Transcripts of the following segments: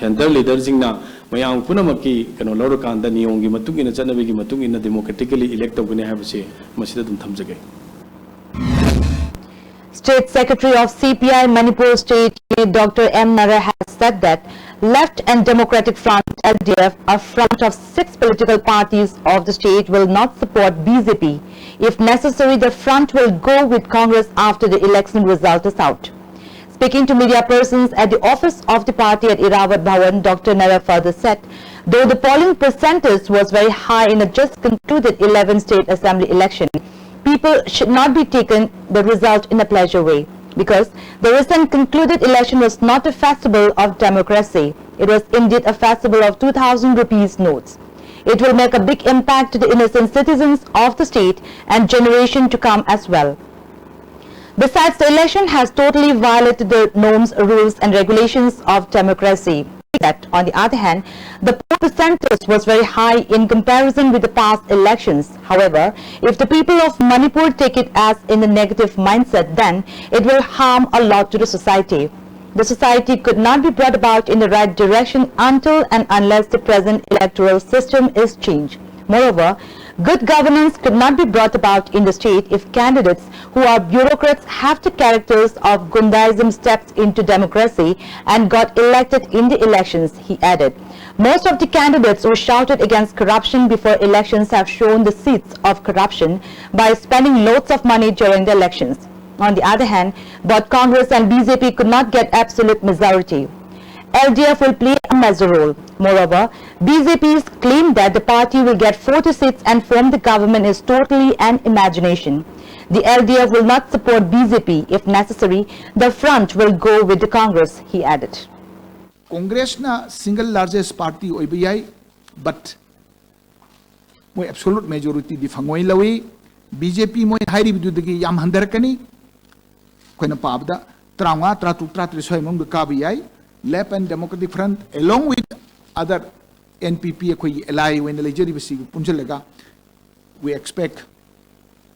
center leaders na mayang punamaki kano loro kanda niyongi matungina chanabigi matungina democratically elect ogune habse masida dum thamjage. State Secretary of CPI Manipur State, Dr. M. Nara, has said that Left and Democratic Front (LDF), a front of 6 political parties of the state, will not support BJP. If necessary, the front will go with Congress after the election result is out. Speaking to media persons at the office of the party at Irawat Bhawan, Dr. Nara further said, though the polling percentage was very high in a just concluded 11 state assembly election, people should not be taken the result in a pleasure way, because the recent concluded election was not a festival of democracy. It was indeed a festival of 2,000 rupees notes. It will make a big impact to the innocent citizens of the state and generation to come as well. Besides, the election has totally violated the norms, rules and regulations of democracy. That, on the other hand, the poll percentage was very high in comparison with the past elections. However, if the people of Manipur take it as in a negative mindset, then it will harm a lot to the society. The society could not be brought about in the right direction until and unless the present electoral system is changed. Moreover, good governance could not be brought about in the state if candidates who are bureaucrats have the characters of Gundaism stepped into democracy and got elected in the elections, he added. Most of the candidates who shouted against corruption before elections have shown the seeds of corruption by spending loads of money during the elections. On the other hand, both Congress and BJP could not get absolute majority. LDF will play a major role. Moreover, BJP's claim that the party will get 40 seats and form the government is totally an imagination. The LDF will not support BJP. If necessary, the front will go with the Congress, he added. Congress na single largest party oibiyai, but mo absolute majority di fangoi lawi. BJP mo hairi bidudagi yam handarakani. Koina paabda trauma tratu tratrisoi mong kabiyai. Left and Democratic Front, along with other NPP, ally when the we expect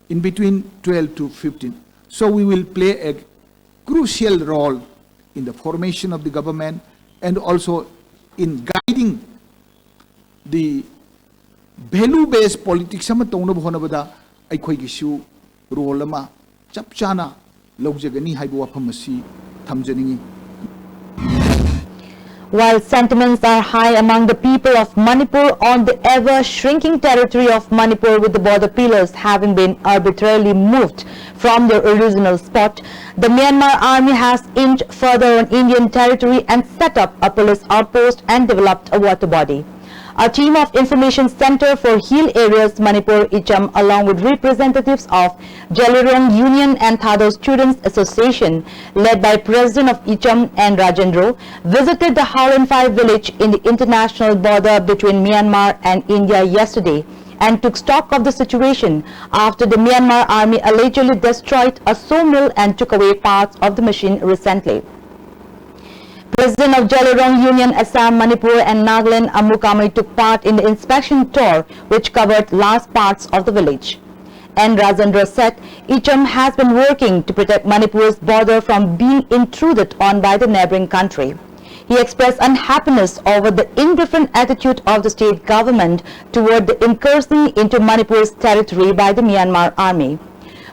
in between 12 to 15. So we will play a crucial role in the formation of the government and also in guiding the value-based politics. Sama tawna bhona bada ay koi gishu role ma chapchana lawjagani haibu wapamasi thamjaningi. While sentiments are high among the people of Manipur on the ever-shrinking territory of Manipur, with the border pillars having been arbitrarily moved from their original spot, the Myanmar army has inched further on Indian territory and set up a police outpost and developed a water body. A team of Information Center for Hill Areas Manipur Icham, along with representatives of Jalirong Union and Thado Students Association, led by President of Icham and Rajendro, visited the Howlin 5 village in the international border between Myanmar and India yesterday and took stock of the situation after the Myanmar army allegedly destroyed a sawmill and took away parts of the machine recently. President of Jalirong Union, Assam, Manipur and Nagaland, Amukami, took part in the inspection tour which covered large parts of the village. And Rajendra said Icham has been working to protect Manipur's border from being intruded on by the neighboring country. He expressed unhappiness over the indifferent attitude of the state government toward the incursion into Manipur's territory by the Myanmar army.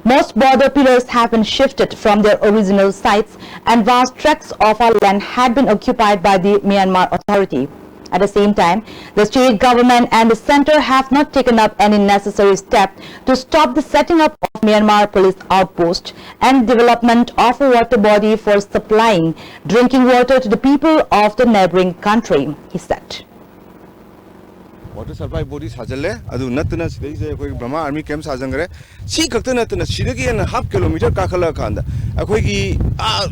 Most border pillars have been shifted from their original sites and vast tracts of our land had been occupied by the Myanmar authority. At the same time, the state government and the center have not taken up any necessary step to stop the setting up of Myanmar police outpost and development of a water body for supplying drinking water to the people of the neighboring country, he said. Water supply bodies hajale adu natna sidai koi Burma army camps hajangre si kakta natna sidagi and half kilometer kakala khanda akoi gi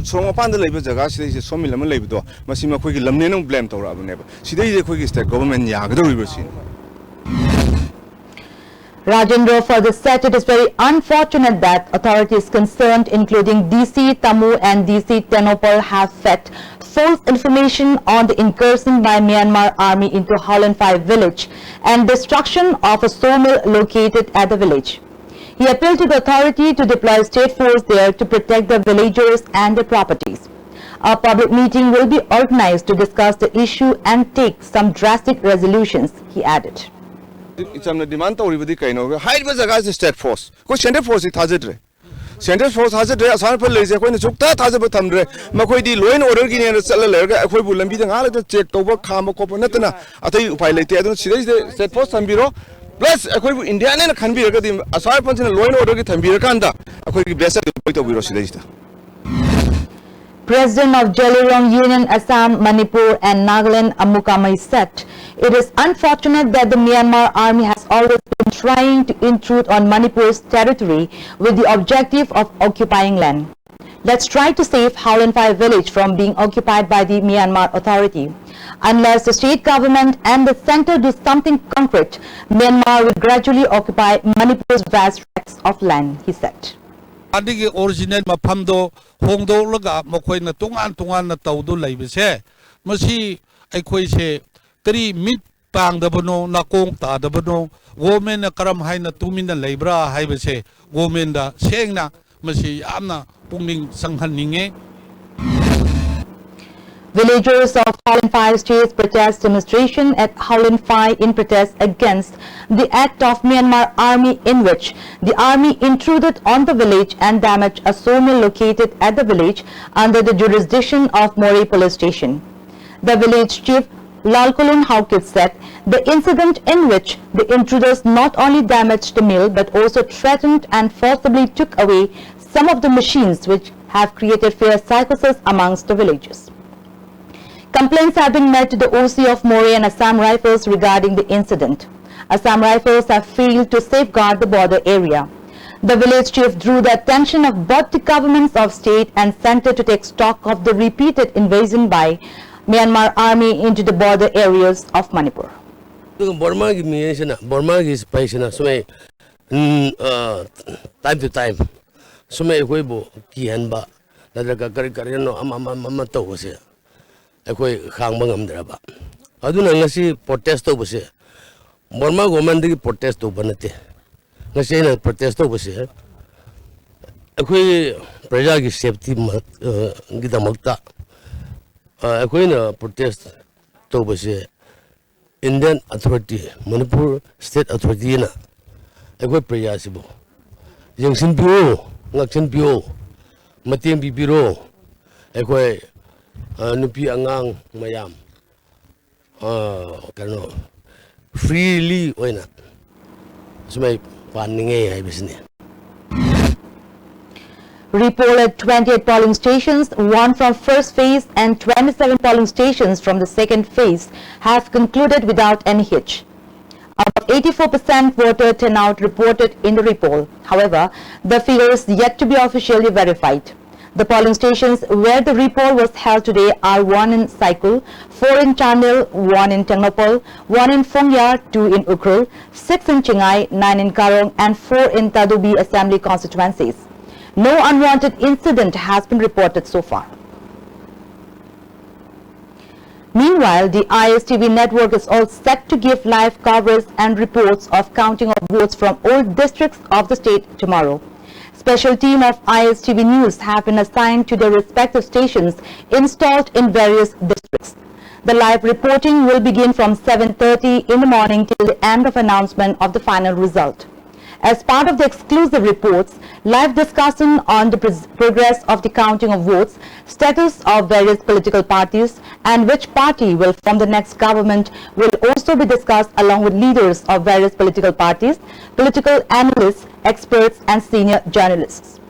songa panda leiba jaga sidai se somil lam leiba do masima koi gi lamne nang blame tora abne sidai koi gi state government yagdo riversin. Rajendra further said it is very unfortunate that authorities concerned, including DC Tamu and DC Tenopal, have fed false information on the incursion by Myanmar army into Howlin 5 village and destruction of a sawmill located at the village. He appealed to the authority to deploy state force there to protect the villagers and their properties. A public meeting will be organized to discuss the issue and take some drastic resolutions, he added. इचमने demand तौरीबदी कइनो हाइबा जगह से state force को central force थाजद्रे central force थाजद्रे असान पर लेजे कोइन सुक्ता थाजब थमद्रे मखोइदी लॉ एंड ऑर्डर गिने चल लेरगा अखोइबु लंबी गा ले चेक तौब खाम कोप नतना अतै उपाय लेते अदु सिदै स्टेट फोर्स थंबिरो प्लस अखोइबु इंडिया ने खनबिरगदी असान पंचना लॉ एंड ऑर्डर की थंबिरकांदा अखोइगी blusher तौबिरो सिदैस्ता President of Jelirong Union, Assam, Manipur and Nagaland, Amukamai said, it is unfortunate that the Myanmar army has always been trying to intrude on Manipur's territory with the objective of occupying land. Let's try to save Howlin Phai village from being occupied by the Myanmar authority. Unless the state government and the center do something concrete, Myanmar will gradually occupy Manipur's vast tracts of land, he said. Adigi original mapamdo hongdo laga makoi na tungan na taudo laibese masi aikoi se kari mit pang da bano na kong ta da bano gomen na karam hai na tumin na laibra hai bese gomen da seng na masi amna pungning sanghan ninge. Villagers of Howlin Phai staged protest demonstration at Howlin Phai in protest against the act of Myanmar army in which the army intruded on the village and damaged a sawmill located at the village under the jurisdiction of Moree police station. The village chief Lalkulun Haukit said the incident in which the intruders not only damaged the mill but also threatened and forcibly took away some of the machines which have created fear psychosis amongst the villagers. Complaints have been made to the OC of Moree and Assam Rifles regarding the incident. Assam Rifles have failed to safeguard the border area. The village chief drew the attention of both the governments of state and center to take stock of the repeated invasion by Myanmar army into the border areas of Manipur. Burma ki space na sume time to time sume koi bo ki hanba nadra kari no ama to bose koi khang bangam draba aduna ngasi protest to bose Burma government ki protest to banate ngasi na protest to bose koi praja ki safety gidamakta koi na protest to bose Indian authority, Manipur state authority na, koi praja sibo. Jengsin pio, ngaksin pio, matiang bibiro, koi nupi angang mayam, kano freely oina. Sumay paninge ay bisne. Repoll at 28 polling stations, 1 from first phase and 27 polling stations from the second phase have concluded without any hitch. About 84% voter turnout reported in the repoll. However, the figure is yet to be officially verified. The polling stations where the repoll was held today are 1 in Saikul, 4 in Chandil, 1 in Tengnopal, 1 in Phongyar, 2 in Ukhrul, 6 in Chingai, 9 in Karong and 4 in Tadubi assembly constituencies. No unwanted incident has been reported so far. Meanwhile, the ISTV network is all set to give live coverage and reports of counting of votes from all districts of the state tomorrow. Special team of ISTV News have been assigned to their respective stations installed in various districts. The live reporting will begin from 7:30 in the morning till the end of announcement of the final result. As part of the exclusive reports, live discussion on the progress of the counting of votes, status of various political parties, and which party will form the next government will also be discussed along with leaders of various political parties, political analysts, experts, and senior journalists.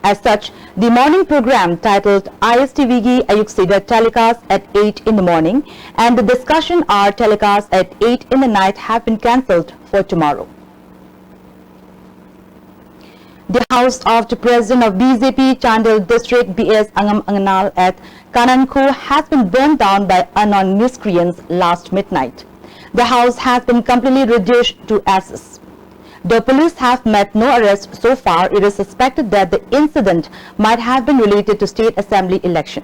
As such, the morning program titled ISTVG Ayuksida telecast at 8 in the morning and the discussion hour telecast at 8 in the night have been cancelled for tomorrow. The house of the president of BJP Chandil district BS Angam Anganal at Kananku has been burned down by unknown miscreants last midnight. The house has been completely reduced to ashes. The police have made no arrests so far. It is suspected that the incident might have been related to state assembly election.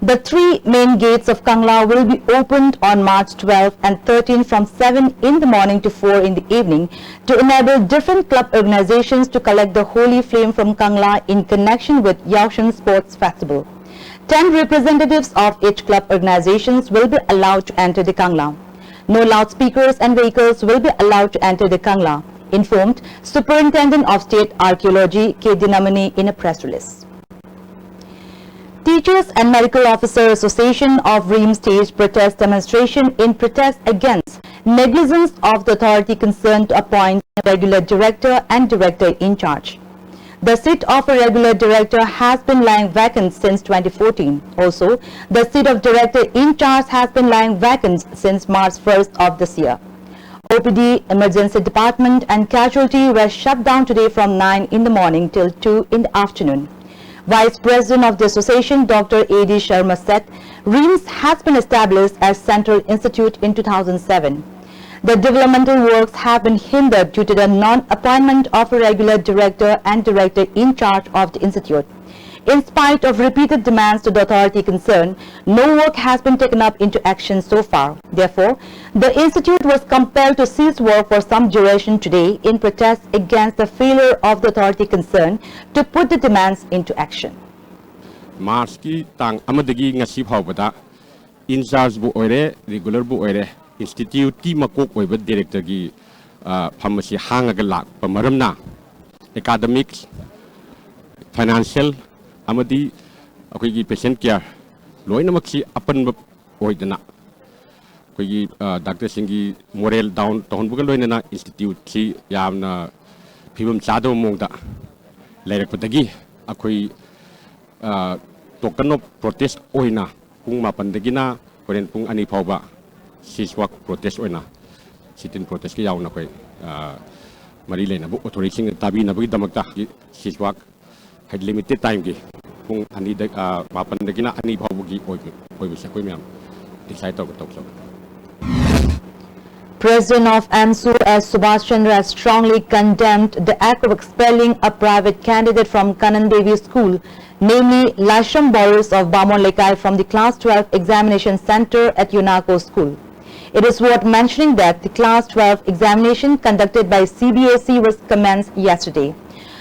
The three main gates of Kangla will be opened on March 12 and 13 from 7 in the morning to 4 in the evening to enable different club organizations to collect the holy flame from Kangla in connection with Yaoshan Sports Festival. 10 representatives of each club organizations will be allowed to enter the Kangla. No loudspeakers and vehicles will be allowed to enter the Kangla, informed Superintendent of State Archaeology K. Dinamani in a press release. Teachers and Medical Officer Association of Ream staged protest demonstration in protest against negligence of the authority concerned to appoint a regular director and director in charge. The seat of a regular director has been lying vacant since 2014. Also, the seat of director in charge has been lying vacant since March 1st of this year. OPD, Emergency Department and Casualty were shut down today from 9 in the morning till 2 in the afternoon. Vice President of the Association, Dr. A.D. Sharma said, REAMS has been established as Central Institute in 2007. The developmental works have been hindered due to the non-appointment of a regular director and director in charge of the institute. In spite of repeated demands to the authority concerned, no work has been taken up into action so far. Therefore, the institute was compelled to cease work for some duration today in protest against the failure of the authority concerned to put the demands into action. March ki tang amadagi ngasi phawbada in charge bu oire regular bu oire institute ki makok oiba director gi pharmacy hangaga lak pamaramna academics financial amadi akoigi patient care loinamaksi apan oidana akoigi doctor singi moral down tonbuga loinana institute si yamna phibam chado mongda lairakpatagi akoi token of protest oina pung mapandagina koren pung ani phawba siswak protest oina sitin protest ki yauna koi mari lena bu authority sing tabi na bagi damakta siswak had limited time ki kung ani mapan dagina ani bhabugi oi bisa koi myam decide to President of AMSU S. Subhash Chandra has strongly condemned the act of expelling a private candidate from Kanan Devi School, namely Lashram Boris of Bamon Lekai, from the Class 12 Examination Center at UNACO School. It is worth mentioning that the Class 12 examination conducted by CBSE was commenced yesterday.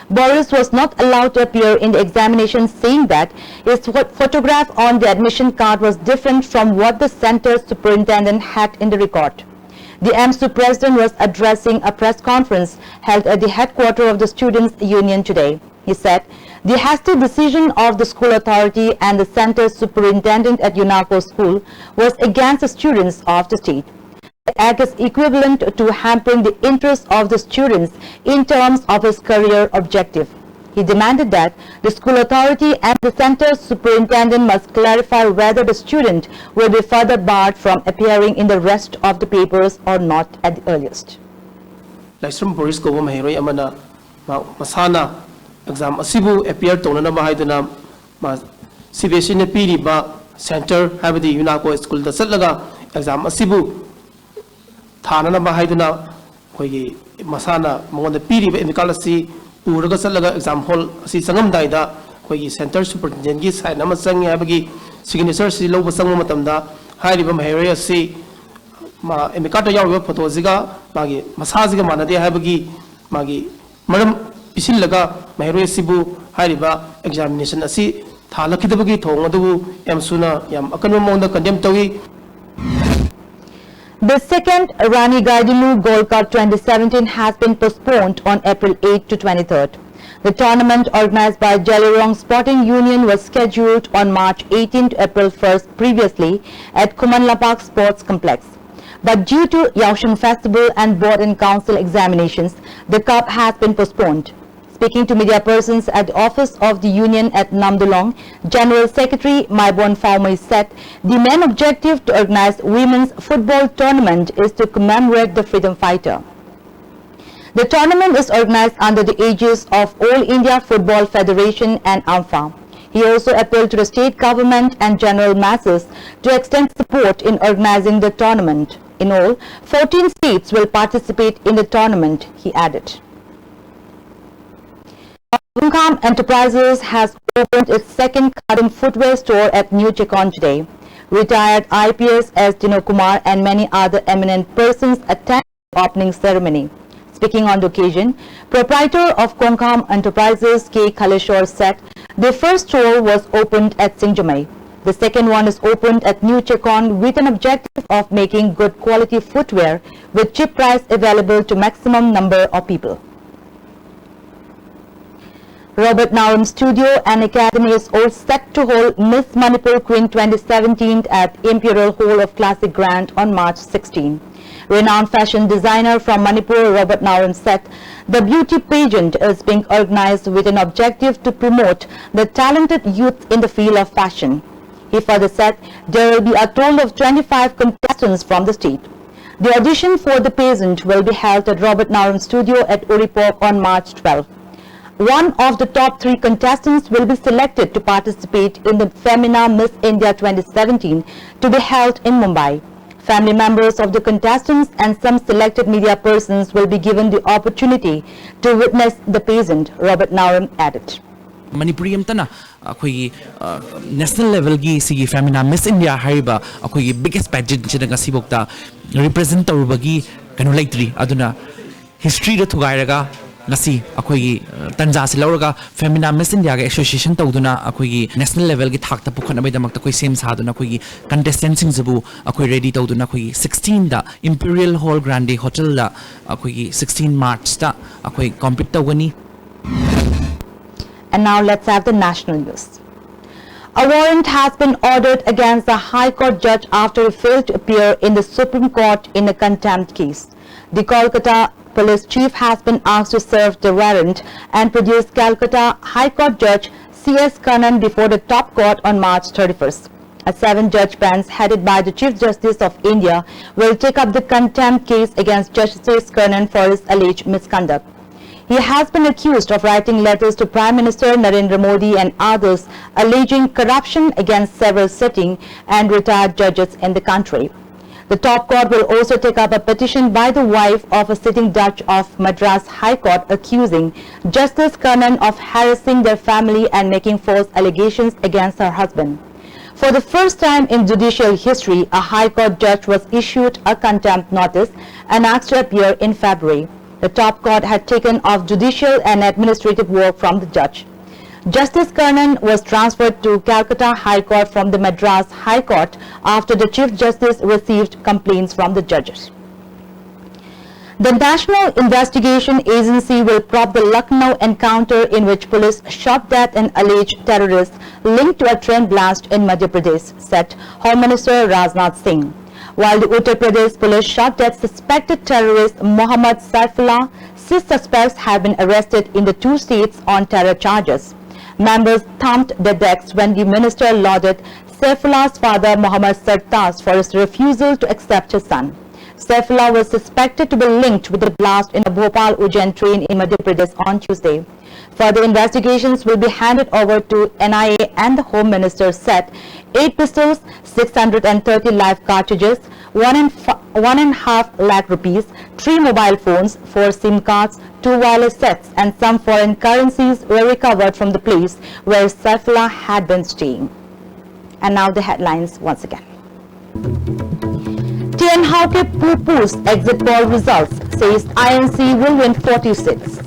Boris was not allowed to appear in the examination, saying that his photograph on the admission card was different from what the center's superintendent had in the record. The AMSU president was addressing a press conference held at the headquarters of the Students' Union today. He said, the hasty decision of the school authority and the center's superintendent at UNACO School was against the students of the state. The act is equivalent to hampering the interests of the students in terms of his career objective. He demanded that the school authority and the center's superintendent must clarify whether the student will be further barred from appearing in the rest of the papers or not at the earliest. Lashram Boris ko mahiroi amana masana exam asibu appear tonana bahidana CBSE ne piri ba center habadi UNACO school da satlaga exam asibu thana bahidana koigi masana monda piri ba indikalasi uraga satlaga exam hall asi sangam daida koigi center superintendent gi sign ama sangi habagi signature si loba sangma matamda hairiba mahiroi asi ma emikata yaw photo ziga magi masajiga manade habagi magi maram pisillaga mahiroi sibu hairiba examination asi thalakidabagi thong adu amsuna yam akanwa monda condemn tawi. The second Rani Gaidinu Gold Cup 2017 has been postponed on April 8 to 23rd. The tournament organized by Jalirong Sporting Union was scheduled on March 18 to April 1st previously at Kumanlapak Sports Complex. But due to Yaoshan Festival and Board and Council examinations, the cup has been postponed. Speaking to media persons at the office of the union at Namdolong, General Secretary Maibon Faumai said the main objective to organize women's football tournament is to commemorate the freedom fighter. The tournament is organized under the aegis of All India Football Federation and AMFA. He also appealed to the state government and general masses to extend support in organizing the tournament. In all, 14 states will participate in the tournament, he added. Kumkam Enterprises has opened its second carbon footwear store at New Chekon today. Retired IPS S. Dino Kumar and many other eminent persons attended the opening ceremony. Speaking on the occasion, proprietor of Kumkam Enterprises K. Khaleshwar said the first store was opened at Singjamai. The second one is opened at New Chekon with an objective of making good quality footwear with cheap price available to maximum number of people. Robert Naram Studio and Academy is all set to hold Miss Manipur Queen 2017 at Imperial Hall of Classic Grand on March 16. Renowned fashion designer from Manipur, Robert Naram said the beauty pageant is being organized with an objective to promote the talented youth in the field of fashion. He further said there will be a total of 25 contestants from the state. The audition for the pageant will be held at Robert Naram Studio at Uripok on March 12. One of the top 3 contestants will be selected to participate in the Femina Miss India 2017 to be held in Mumbai. Family members of the contestants and some selected media persons will be given the opportunity to witness the pageant, Robert Naram added. Manipuri amtana akoi national level gi sigi Femina Miss India haiba akoi biggest pageant chinaga sibokta represent tawbagi kanu laitri aduna history ra thugairaga ngasi akoi tanja se lauraga Femina Miss India ga association tawduna akoi national level gi thakta pukhana bai damakta koi sem saduna akoi contestants sing jabu akoi ready tawduna akoi 16 da Imperial Hall Grande Hotel da akoi 16 March ta akoi compete tawgani. And now let's have the national news. A warrant has been ordered against the High Court judge after he failed to appear in the Supreme Court in a contempt case. The Kolkata Police Chief has been asked to serve the warrant and produce Calcutta High Court Judge C.S. Kannan before the top court on March 31st. A 7-judge bench headed by the Chief Justice of India will take up the contempt case against Justice Kannan for his alleged misconduct. He has been accused of writing letters to Prime Minister Narendra Modi and others alleging corruption against several sitting and retired judges in the country. The top court will also take up a petition by the wife of a sitting judge of Madras High Court accusing Justice Kannan of harassing their family and making false allegations against her husband. For the first time in judicial history, a High Court judge was issued a contempt notice and asked to appear in February. The top court had taken off judicial and administrative work from the judge. Justice Kannan was transferred to Calcutta High Court from the Madras High Court after the Chief Justice received complaints from the judges. The National Investigation Agency will probe the Lucknow encounter in which police shot dead an alleged terrorist linked to a train blast in Madhya Pradesh, said Home Minister Rajnath Singh. While the Uttar Pradesh police shot dead suspected terrorist Mohammad Saifullah, 6 suspects have been arrested in the 2 states on terror charges. Members thumped their decks when the minister lauded Saifullah's father Mohammad Sartaaj for his refusal to accept his son. Saifullah was suspected to be linked with the blast in a Bhopal-Ujjain train in Madhya Pradesh on Tuesday. Further investigations will be handed over to NIA and the Home Minister said 8 pistols, 630 live cartridges, 1.5 lakh rupees, 3 mobile phones, 4 SIM cards, 2 wireless sets and some foreign currencies were recovered from the place where Saifullah had been staying. And now the headlines once again. TN Hauke poo-poos exit poll results, says INC will win 46.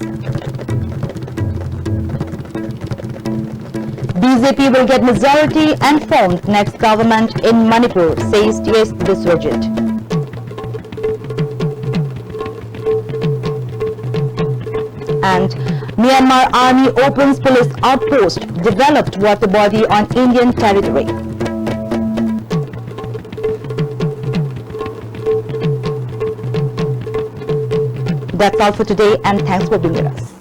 BJP will get majority and form next government in Manipur, says T.S. Biswajit. And Myanmar Army opens police outpost, developed water body on Indian territory. That's all for today and thanks for being with us.